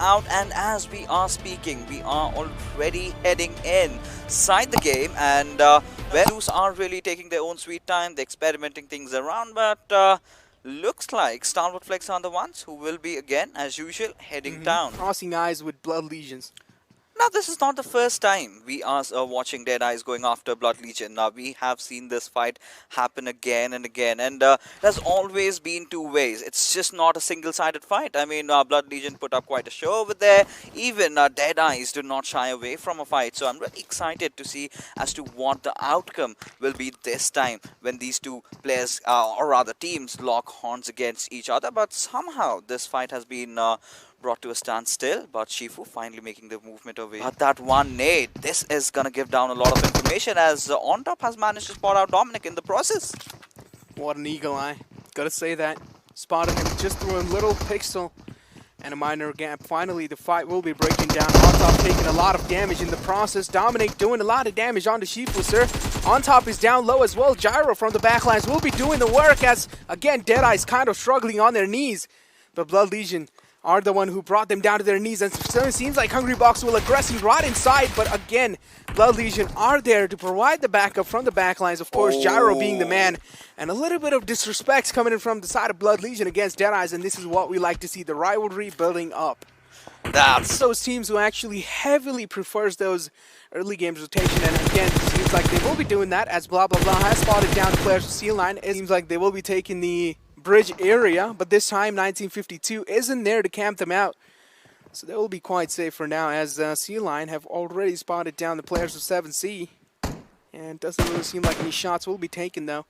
out, and as we are speaking, we are already heading inside the game, and Venus are really taking their own sweet time. They're experimenting things around, but looks like Stalwart Flex are the ones who will be again, as usual, heading down. Crossing eyes with Blood Legions. Now, this is not the first time we are watching Dead Eyes going after Blood Legion. Now, we have seen this fight happen again and again, and it has always been two ways. It's just not a single-sided fight. I mean, Blood Legion put up quite a show over there. Even Dead Eyes do not shy away from a fight. So I'm really excited to see as to what the outcome will be this time when these two players, or rather teams, lock horns against each other. But somehow this fight has been brought to a standstill, but Shifu finally making the movement away. But that one nade, this is gonna give down a lot of information, as On Top has managed to spot out Dominic in the process. What an eagle eye. Gotta say that. Spotted him just through a little pixel and a minor gap. Finally, the fight will be breaking down. On Top taking a lot of damage in the process. Dominic doing a lot of damage on the Shifu, sir. On Top is down low as well. Gyro from the backlines will be doing the work, as, again, Deadeye's kind of struggling on their knees. But Blood Legion are the one who brought them down to their knees, and so it seems like Hungry Box will aggressing right inside, but again, Blood Legion are there to provide the backup from the backlines, of course, Gyro being the man, and a little bit of disrespect coming in from the side of Blood Legion against Deadeyes, and this is what we like to see, the rivalry building up. That's those teams who actually heavily prefers those early games rotation, and again, it seems like they will be doing that, as Blah Blah Blah has spotted down the players of C-Line. It seems like they will be taking the bridge area, but this time 1952 isn't there to camp them out, so they will be quite safe for now, as C-Line have already spotted down the players of 7C, and doesn't really seem like any shots will be taken though.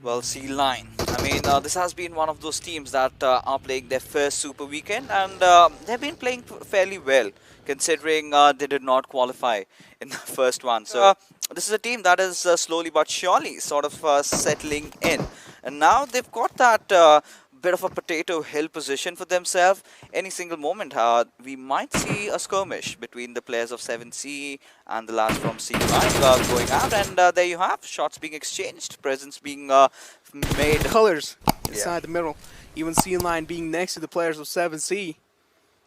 Well, C-Line, I mean, this has been one of those teams that are playing their first Super Weekend, and they've been playing fairly well, considering they did not qualify in the first one. So this is a team that is slowly but surely sort of settling in. And now they've got that bit of a potato hill position for themselves. Any single moment, we might see a skirmish between the players of 7C and the lads from C-Line going out. And there you have, shots being exchanged, presence being made. Colors inside the middle. Even C-Line being next to the players of 7C.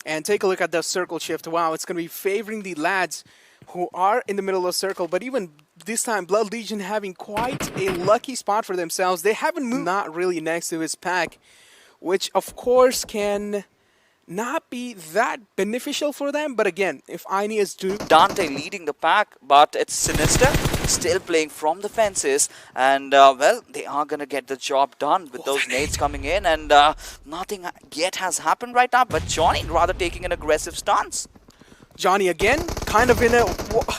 And take a look at the circle shift. Wow, it's going to be favoring the lads who are in the middle of the circle, but even this time Blood Legion having quite a lucky spot for themselves. They haven't moved not really next to his pack, which of course can not be that beneficial for them, but again, if Aeneas do... Dante leading the pack, but it's Sinister still playing from the fences, and well, they are going to get the job done with those nades coming in, and nothing yet has happened right now, but Johnny rather taking an aggressive stance. Johnny again, kind of in a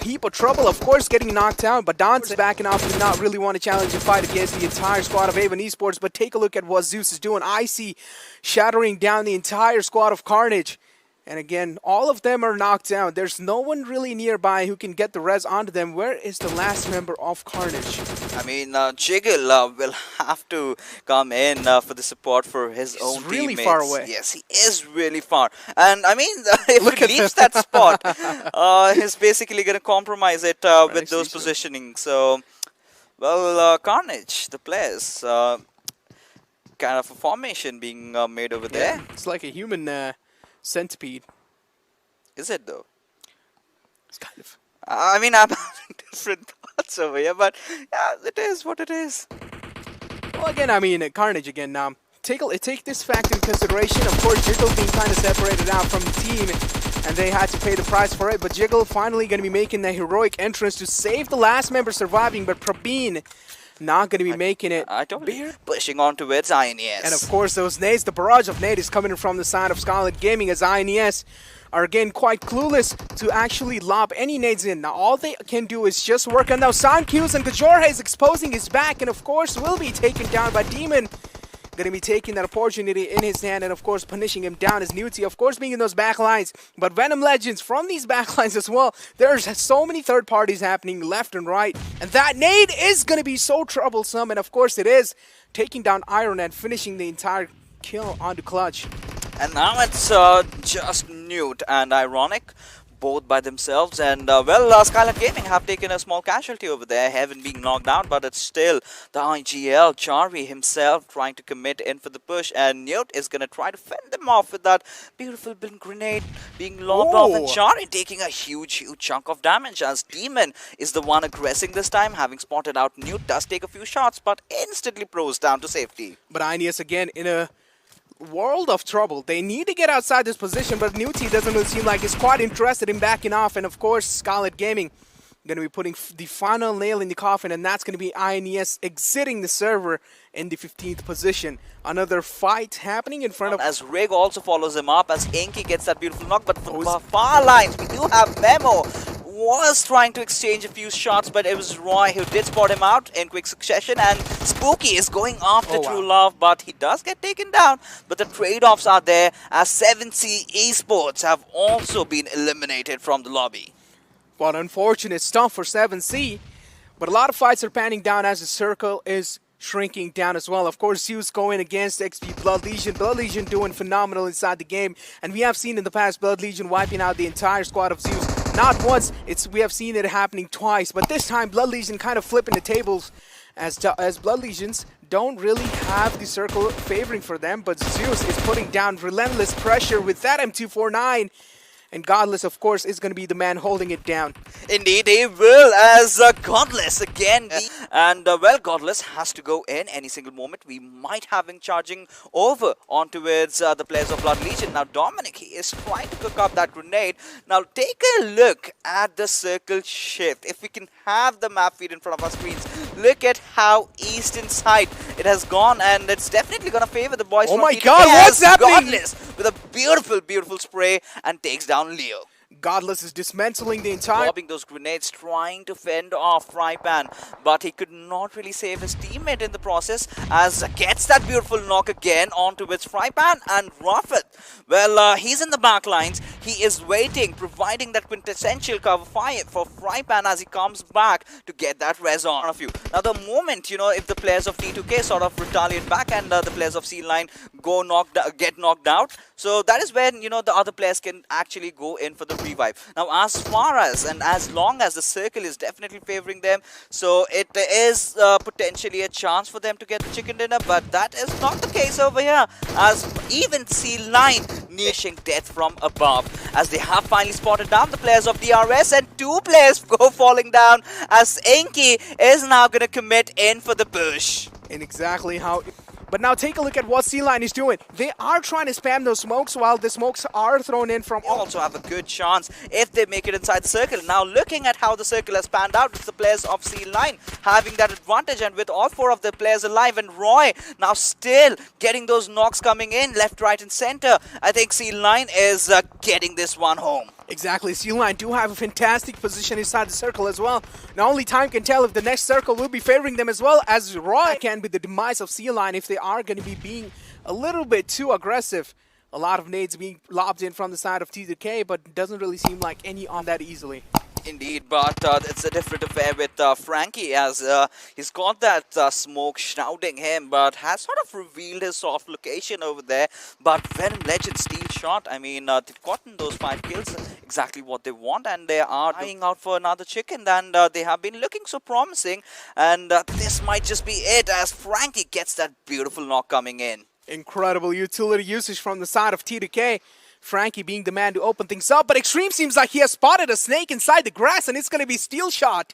heap of trouble, of course getting knocked out, but Don's backing off, did not really want to challenge and fight against the entire squad of Avon Esports, but take a look at what Zeus is doing. Icy shattering down the entire squad of Carnage. And again, all of them are knocked down. There's no one really nearby who can get the res onto them. Where is the last member of Carnage? I mean, Jiggle will have to come in for the support for his own teammates. He's really far away. Yes, he is really far. And I mean, if he leaves that spot, he's basically going to compromise it with those positioning. So, well, Carnage, the players, kind of a formation being made over there. It's like a human centipede. Is it though? It's kind of. I mean, I'm having different thoughts over here, but yeah, it is what it is. Well, again, I mean, Carnage again. Take this fact into consideration. Of course, Jiggle being kind of separated out from the team, and they had to pay the price for it. But Jiggle finally going to be making the heroic entrance to save the last member surviving, but Prabeen not going to be making it. Pushing onto its Aeneas. And of course, those nades, the barrage of nades is coming from the side of Scarlet Gaming, as Aeneas are again quite clueless to actually lob any nades in. Now all they can do is just work on those sound cues, and Kajorhe is exposing his back, and of course will be taken down by Demon. Going to be taking that opportunity in his hand, and of course punishing him down as Newty, of course being in those back lines. But Venom Legends from these back lines as well. There's so many third parties happening left and right, and that nade is going to be so troublesome, and of course it is, taking down Iron and finishing the entire kill onto Clutch. And now it's just Newt and Ironic. both by themselves. And Skyline Gaming have taken a small casualty over there. Heaven being knocked out, but it's still the IGL. Charvi himself trying to commit in for the push, and Newt is going to try to fend them off with that beautiful grenade being lobbed off, and Charvi taking a huge chunk of damage as Demon is the one aggressing this time. Having spotted out Newt, does take a few shots, but instantly pros down to safety. But Ineos again in a world of trouble. They need to get outside this position, but Newty doesn't really seem like he's quite interested in backing off. And of course, Scarlet Gaming going to be putting the final nail in the coffin, and that's going to be INES exiting the server in the 15th position. Another fight happening in front of... As Rig also follows him up, as Inky gets that beautiful knock, but from far lines, we do have Memo. Was trying to exchange a few shots, but it was Roy who did spot him out in quick succession, and Spooky is going after True Love, but he does get taken down. But the trade-offs are there, as 7C Esports have also been eliminated from the lobby. Well, unfortunate stuff for 7C, but a lot of fights are panning down as the circle is shrinking down as well. Of course, Zeus going against XP Blood Legion. Blood Legion doing phenomenal inside the game, and we have seen in the past Blood Legion wiping out the entire squad of Zeus. Not once, we have seen it happening twice, but this time Blood Legion kind of flipping the tables as Blood Legions don't really have the circle favoring for them, but Zeus is putting down relentless pressure with that M249. And Godless, of course, is going to be the man holding it down. Indeed, he will, as Godless again. And, Godless has to go in any single moment. We might have him charging over on towards the players of Blood Legion. Now, Dominic, he is trying to cook up that grenade. Now, take a look at the circle shift. If we can have the map feed in front of our screens, look at how eastern side it has gone. And it's definitely going to favor the boys from my God, what's happening? Godless with a beautiful, beautiful spray and takes down Leo. Godless is dismantling the entire... Lobbing those grenades, trying to fend off Frypan, but he could not really save his teammate in the process, as gets that beautiful knock again onto its Frypan, and Rafet. Well, he's in the back lines. He is waiting, providing that quintessential cover fire for Frypan as he comes back to get that res on of you. Now, the moment, if the players of T2K sort of retaliate back and the players of C-Line get knocked out, so that is when, the other players can actually go in for the revive. Now, as far as and as long as the circle is definitely favoring them, so it is potentially a chance for them to get the chicken dinner, but that is not the case over here, as even C9 niching death from above, as they have finally spotted down the players of DRS, and two players go falling down, as Inky is now going to commit in for the push. And exactly how... But now take a look at what C-Line is doing. They are trying to spam those smokes while the smokes are thrown in from... They also have a good chance if they make it inside the circle. Now looking at how the circle has panned out, it's the players of C-Line having that advantage, and with all four of the players alive, and Roy now still getting those knocks coming in left, right and center. I think C-Line is getting this one home. Exactly, C-Line do have a fantastic position inside the circle as well. Now only time can tell if the next circle will be favoring them as well, as Roy can be the demise of C-Line if they are going to be being a little bit too aggressive. A lot of nades being lobbed in from the side of T2K, but it doesn't really seem like any on that easily. Indeed, but it's a different affair with Frankie, as he's got that smoke shrouding him, but has sort of revealed his soft location over there. But Venom Legend steal shot, I mean, they've gotten those 5 kills, exactly what they want, and they are eyeing out for another chicken, and they have been looking so promising, and this might just be it, as Frankie gets that beautiful knock coming in. Incredible utility usage from the side of T2K. Frankie being the man to open things up, but Extreme seems like he has spotted a snake inside the grass, and it's going to be steal shot.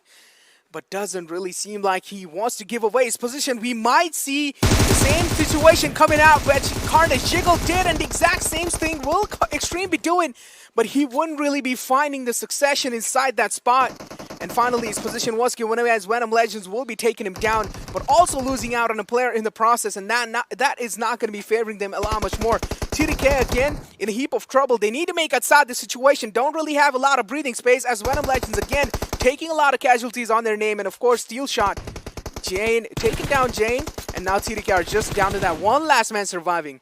But doesn't really seem like he wants to give away his position. We might see the same situation coming out which Carnage Jiggle did, and the exact same thing will Extreme be doing, but he wouldn't really be finding the succession inside that spot. And finally, his position was given away, as Venom Legends will be taking him down, but also losing out on a player in the process, and that is not going to be favoring them a lot much more. TDK again in a heap of trouble. They need to make outside the situation. Don't really have a lot of breathing space, as Venom Legends again taking a lot of casualties on their name, and of course steal shot. Jane taking down Jane, and now TDK are just down to that one last man surviving.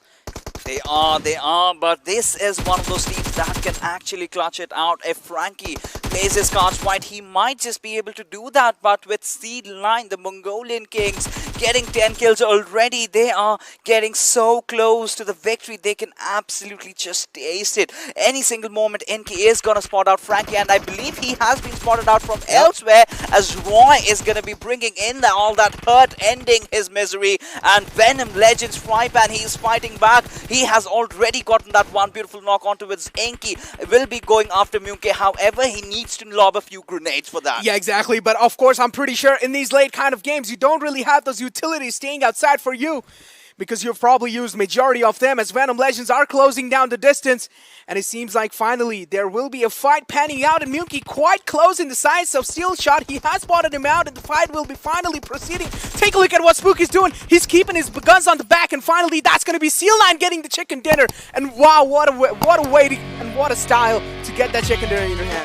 They are, but this is one of those teams that can actually clutch it out if Frankie plays his cards right, he might just be able to do that. But with C9, the Mongolian Kings getting 10 kills already, they are getting so close to the victory. They can absolutely just taste it. Any single moment, NK is going to spot out Frankie, and I believe he has been spotted out from elsewhere, as Roy is going to be bringing in all that hurt, ending his misery. And Venom Legends Frypan, he's fighting back. He has already gotten that one beautiful knock onto his Enki. Will be going after Munke. However, he needs to lob a few grenades for that. Yeah, exactly. But of course, I'm pretty sure in these late kind of games, you don't really have those utilities staying outside for you, because you've probably used majority of them, as Venom Legends are closing down the distance. And it seems like finally there will be a fight panning out, and Munki quite close in the size of Steel Shot. He has spotted him out, and the fight will be finally proceeding. Take a look at what Spooky's doing. He's keeping his guns on the back, and finally that's going to be Seal9 getting the chicken dinner. And wow, what a way to, and what a style to get that chicken dinner in your hand.